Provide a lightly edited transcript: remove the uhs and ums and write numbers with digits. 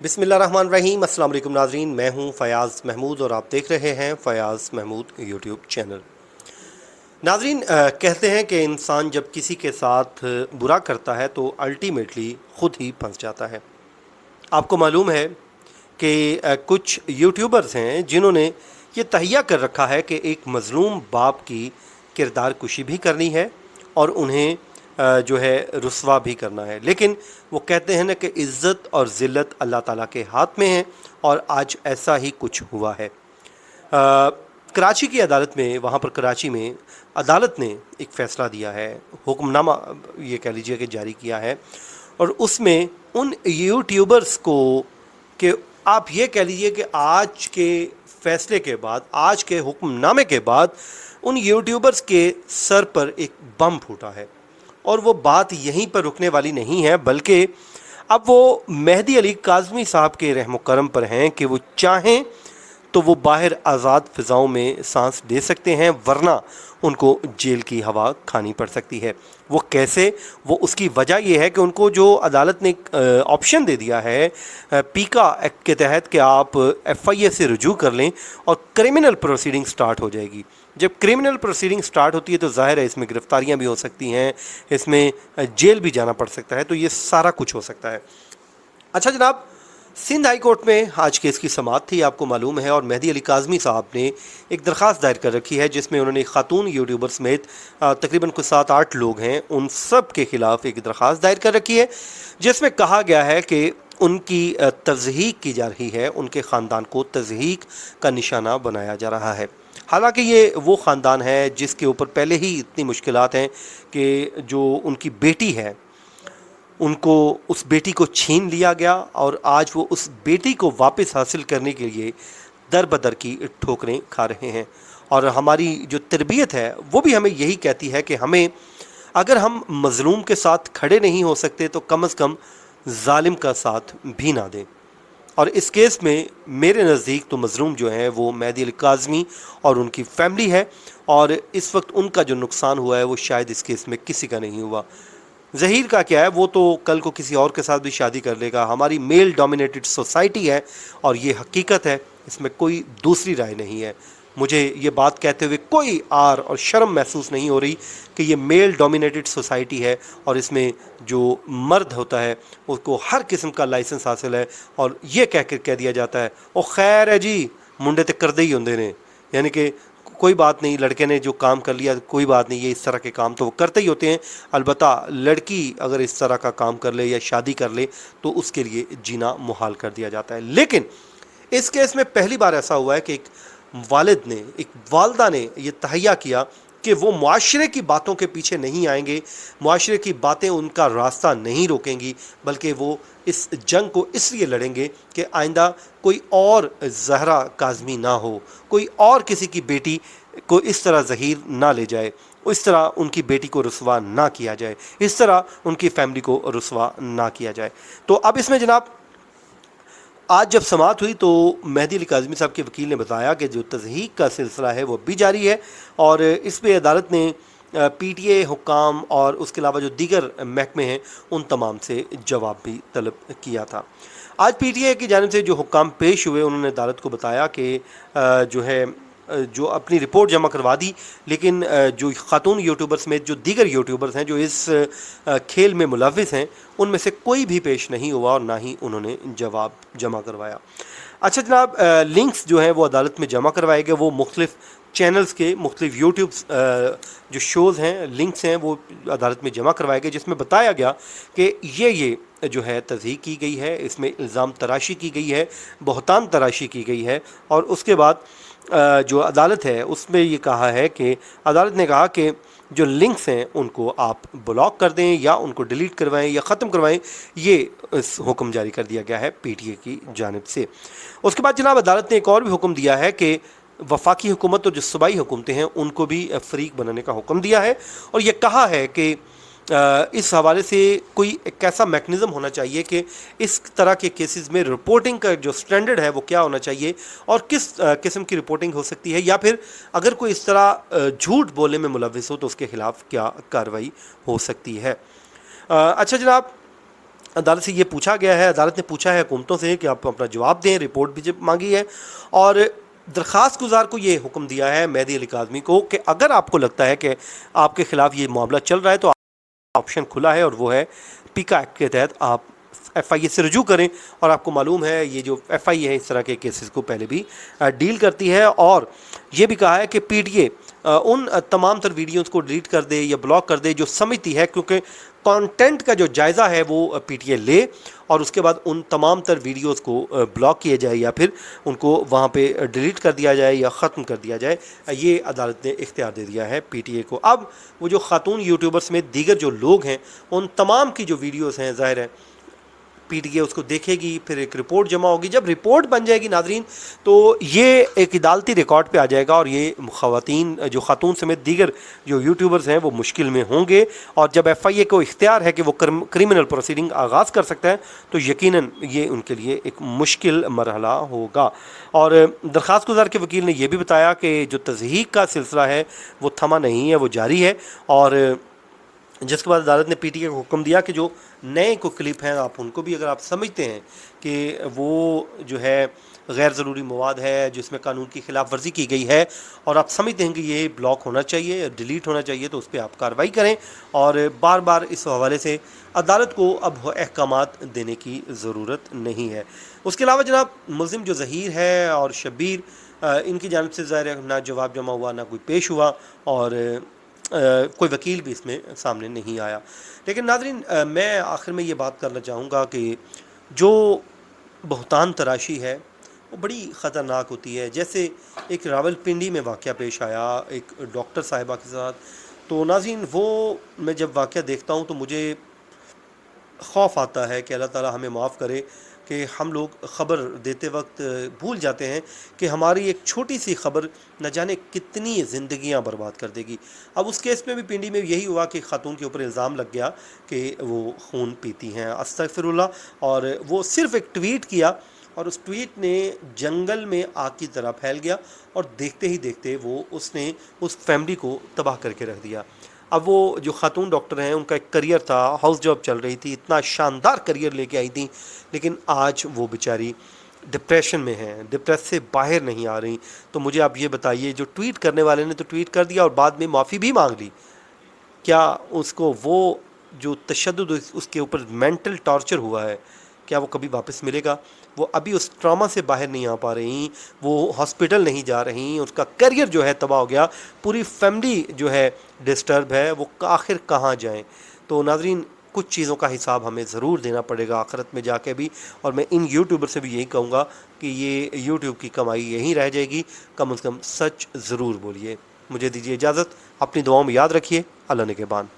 बिस्मिल्लाहिर्रहमानिर्रहीम। अस्सलाम वालेकुम नाज़रीन, मैं हूं फ़याज़ महमूद और आप देख रहे हैं फ़याज़ महमूद यूट्यूब चैनल। नाज़रीन, कहते हैं कि इंसान जब किसी के साथ बुरा करता है तो अल्टीमेटली ख़ुद ही फंस जाता है। आपको मालूम है कि कुछ यूट्यूबर्स हैं जिन्होंने ये तहैया कर रखा है कि एक मज़लूम बाप की किरदार कुशी भी करनी है और उन्हें जो है रुस्वा भी करना है। लेकिन वो कहते हैं ना कि इज़्ज़त और ज़िल्लत अल्लाह ताला के हाथ में है और आज ऐसा ही कुछ हुआ है। कराची की अदालत में, वहाँ पर कराची में अदालत ने एक फ़ैसला दिया है, हुक्मनामा ये कह लीजिए कि जारी किया है और उसमें उन यूट्यूबर्स को कि आप ये कह लीजिए कि आज के फ़ैसले के बाद, आज के हुक्मनामे के बाद उन यूट्यूबर्स के सर पर एक बम फूटा है। और वो बात यहीं पर रुकने वाली नहीं है, बल्कि अब वो मेहदी अली काज़मी साहब के रहम करम पर हैं कि वो चाहें तो वो बाहर आज़ाद फ़िज़ाओं में सांस ले सकते हैं, वरना उनको जेल की हवा खानी पड़ सकती है। वो कैसे? वो उसकी वजह ये है कि उनको जो अदालत ने ऑप्शन दे दिया है पीका एक्ट के तहत कि आप एफआईए से रुजू कर लें और क्रिमिनल प्रोसीडिंग स्टार्ट हो जाएगी। जब क्रिमिनल प्रोसीडिंग स्टार्ट होती है तो ज़ाहिर है इसमें गिरफ्तारियां भी हो सकती हैं, इसमें जेल भी जाना पड़ सकता है, तो ये सारा कुछ हो सकता है। अच्छा जनाब, सिंध हाई कोर्ट में आज केस की समाअत थी, आपको मालूम है, और मेहदी अली काज़मी साहब ने एक दरख्वास्त दायर कर रखी है जिसमें उन्होंने खातून यूट्यूबर समेत तकरीबन कुछ 7-8 लोग हैं, उन सब के ख़िलाफ़ एक दरख्वास्त दायर कर रखी है जिसमें कहा गया है कि उनकी तज़हीक की जा रही है, उनके ख़ानदान को तज़हीक का निशाना बनाया जा रहा है। हालांकि ये वो ख़ानदान है जिसके ऊपर पहले ही इतनी मुश्किलात हैं कि जो उनकी बेटी है उनको, उस बेटी को छीन लिया गया और आज वो उस बेटी को वापस हासिल करने के लिए दर बदर की ठोकरें खा रहे हैं। और हमारी जो तरबियत है वो भी हमें यही कहती है कि हमें, अगर हम मज़लूम के साथ खड़े नहीं हो सकते तो कम से कम जालिम का साथ भी ना दें। और इस केस में मेरे नज़दीक तो मज़लूम जो है वो मेहदी अली काज़मी और उनकी फैमिली है, और इस वक्त उनका जो नुकसान हुआ है वो शायद इस केस में किसी का नहीं हुआ। ज़हीर का क्या है, वो तो कल को किसी और के साथ भी शादी कर लेगा। हमारी मेल डोमिनेटेड सोसाइटी है और ये हकीकत है, इसमें कोई दूसरी राय नहीं है। मुझे ये बात कहते हुए कोई आर और शर्म महसूस नहीं हो रही कि ये मेल डोमिनेटेड सोसाइटी है और इसमें जो मर्द होता है उसको हर किस्म का लाइसेंस हासिल है और ये कह दिया जाता है ओ खैर है जी, मुंडे तो करदे ही होंदे ने, यानी कि कोई बात नहीं, लड़के ने जो काम कर लिया कोई बात नहीं, ये इस तरह के काम तो वो करते ही होते हैं। अलबत्ता लड़की अगर इस तरह का काम कर ले या शादी कर ले तो उसके लिए जीना मुहाल कर दिया जाता है। लेकिन इस केस में पहली बार ऐसा हुआ है कि एक वालिद ने, एक वालदा ने ये तहैया किया कि वो मुआशरे की बातों के पीछे नहीं आएंगे, मुआशरे की बातें उनका रास्ता नहीं रोकेंगी, बल्कि वो इस जंग को इसलिए लड़ेंगे कि आइंदा कोई और जहरा काज़मी ना हो, कोई और किसी की बेटी को इस तरह ज़हीर ना ले जाए, इस तरह उनकी बेटी को रुस्वा ना किया जाए, इस तरह उनकी फैमिली को रुस्वा ना किया जाए। तो अब इसमें जनाब आज जब समाअत हुई तो मेहदी अली काज़मी साहब के वकील ने बताया कि जो तज़हीक का सिलसिला है वो भी जारी है और इस पे अदालत ने पीटीए हुक्काम और उसके अलावा जो दीगर महकमे हैं उन तमाम से जवाब भी तलब किया था। आज पीटीए की जानिब से जो हुक्काम पेश हुए उन्होंने अदालत को बताया कि जो है जो अपनी रिपोर्ट जमा करवा दी, लेकिन जो खातून यूट्यूबर समेत जो दीगर यूट्यूबर्स हैं जो इस खेल में मुलविस हैं उनमें से कोई भी पेश नहीं हुआ और ना ही उन्होंने जवाब जमा करवाया। अच्छा जनाब, लिंक्स जो हैं वो अदालत में जमा करवाए गए, वो मुख्तलिफ़ चैनल्स के मुख्तलिफ यूट्यूब जो शोज़ हैं, लिंक्स हैं, वो अदालत में जमा करवाए गए जिसमें बताया गया कि ये जो है तज़हीक की गई है, इसमें इल्ज़ाम तराशी की गई है, बहतान तराशी की गई है। और उसके बाद जो अदालत है उसमें ये कहा है कि अदालत ने कहा कि जो लिंक्स हैं उनको आप ब्लॉक कर दें या उनको डिलीट करवाएं या ख़त्म करवाएं, ये इस हुक्म जारी कर दिया गया है पीटीए की जानिब से। उसके बाद जनाब अदालत ने एक और भी हुक्म दिया है कि वफाकी हुकूमत और जो सूबाई हुकूमतें हैं उनको भी फ़रीक बनाने का हुक्म दिया है और ये कहा है कि इस हवाले से कोई एक ऐसा मैकेनिज़्म होना चाहिए कि इस तरह के केसेस में रिपोर्टिंग का जो स्टैंडर्ड है वो क्या होना चाहिए और किस किस्म की रिपोर्टिंग हो सकती है, या फिर अगर कोई इस तरह झूठ बोलने में मुलविस हो तो उसके ख़िलाफ़ क्या कार्रवाई हो सकती है। अच्छा जनाब, अदालत से ये पूछा गया है, अदालत ने पूछा है हुकूमतों से कि आप अपना जवाब दें, रिपोर्ट भी जब मांगी है, और दरख्वास्त गुजार को ये हुक्म दिया है, मेहदी अली काज़मी को, कि अगर आपको लगता है कि आपके ख़िलाफ़ ये मामला चल रहा है तो ऑप्शन खुला है, और वो है पीका एक्ट के तहत आप FIA से रजू करें। और आपको मालूम है ये जो FIA है इस तरह के केसेस को पहले भी डील करती है, और ये भी कहा है कि PTA उन तमाम तर वीडियोज़ को डिलीट कर दे या ब्लॉक कर दे जो समझती है, क्योंकि कंटेंट का जो जायज़ा है वो PTA ले, और उसके बाद उन तमाम तर वीडियोज़ को ब्लॉक किया जाए या फिर उनको वहाँ पे डिलीट कर दिया जाए या ख़त्म कर दिया जाए। ये अदालत ने इख्तियार दे दिया है PTA को। अब वो जो ख़ातून यूट्यूबर्स में दीगर जो लोग हैं उन तमाम की जो वीडियोज़ हैं, ज़ाहिर है PTA उसको देखेगी, फिर एक रिपोर्ट जमा होगी। जब रिपोर्ट बन जाएगी नाजरीन, तो ये एक अदालती रिकॉर्ड पे आ जाएगा, और ये ख़वातीन जो ख़ातून समेत दीगर जो यूट्यूबर्स हैं वो मुश्किल में होंगे। और जब FIA को इख्तियार है कि वो क्रिमिनल प्रोसीडिंग आगाज़ कर सकता है, तो यकीनन ये उनके लिए एक मुश्किल मरहला होगा। और दरख्वास्त गुजार के वकील ने यह भी बताया कि जो तज़हीक का सिलसिला है वो थमा नहीं है, वो जारी है। और जिसके बाद अदालत ने PTA को हुक्म दिया कि जो नए को क्लिप हैं आप उनको भी, अगर आप समझते हैं कि वो जो है गैर ज़रूरी मवाद है जिसमें कानून की खिलाफ वर्जी की गई है, और आप समझते हैं कि ये ब्लॉक होना चाहिए, डिलीट होना चाहिए, तो उस पर आप कार्रवाई करें। और बार बार इस हवाले से अदालत को अब अहकामात देने की ज़रूरत नहीं है। उसके अलावा जनाब मुल्ज़िम जो ज़हीर है और शब्बीर, इनकी जानिब से ज़ाहिर ना जवाब जमा हुआ, ना कोई पेश हुआ, और कोई वकील भी इसमें सामने नहीं आया। लेकिन नाज़रीन, मैं आखिर में ये बात करना चाहूँगा कि जो बहतान तराशी है वो बड़ी ख़तरनाक होती है। जैसे एक रावलपिंडी में वाक़या पेश आया एक डॉक्टर साहिबा के साथ, तो नाज़रीन वो मैं जब वाक़या देखता हूँ तो मुझे खौफ आता है कि अल्लाह ताला हमें माफ़ करे कि हम लोग ख़बर देते वक्त भूल जाते हैं कि हमारी एक छोटी सी ख़बर न जाने कितनी ज़िंदगियां बर्बाद कर देगी। अब उस केस में भी पिंडी में यही हुआ कि ख़ातून के ऊपर इल्ज़ाम लग गया कि वो खून पीती हैं, अस्तगफिरुल्लाह। और वो सिर्फ़ एक ट्वीट किया, और उस ट्वीट ने जंगल में आग की तरह फैल गया, और देखते ही देखते वो उसने उस फैमिली को तबाह करके रख दिया। अब वो जो ख़ातून डॉक्टर हैं उनका एक करियर था, हाउस जॉब चल रही थी, इतना शानदार करियर लेके आई थी, लेकिन आज वो बेचारी डिप्रेशन में हैं, डिप्रेस से बाहर नहीं आ रही। तो मुझे आप ये बताइए, जो ट्वीट करने वाले ने तो ट्वीट कर दिया और बाद में माफ़ी भी मांग ली, क्या उसको वो जो तशद्दुद उसके ऊपर मेंटल टॉर्चर हुआ है, क्या वो कभी वापस मिलेगा? वो अभी उस ट्रॉमा से बाहर नहीं आ पा रही, वो हॉस्पिटल नहीं जा रही, उसका करियर जो है तबाह हो गया, पूरी फैमिली जो है डिस्टर्ब है, वो आखिर कहाँ जाएं? तो नाज़रीन, कुछ चीज़ों का हिसाब हमें ज़रूर देना पड़ेगा आखिरत में जाके भी। और मैं इन यूट्यूबर से भी यही कहूँगा कि ये यूट्यूब की कमाई यहीं रह जाएगी, कम से कम सच ज़रूर बोलिए। मुझे दीजिए इजाज़त, अपनी दुआओं में याद रखिए। अल्लाह ने के बान।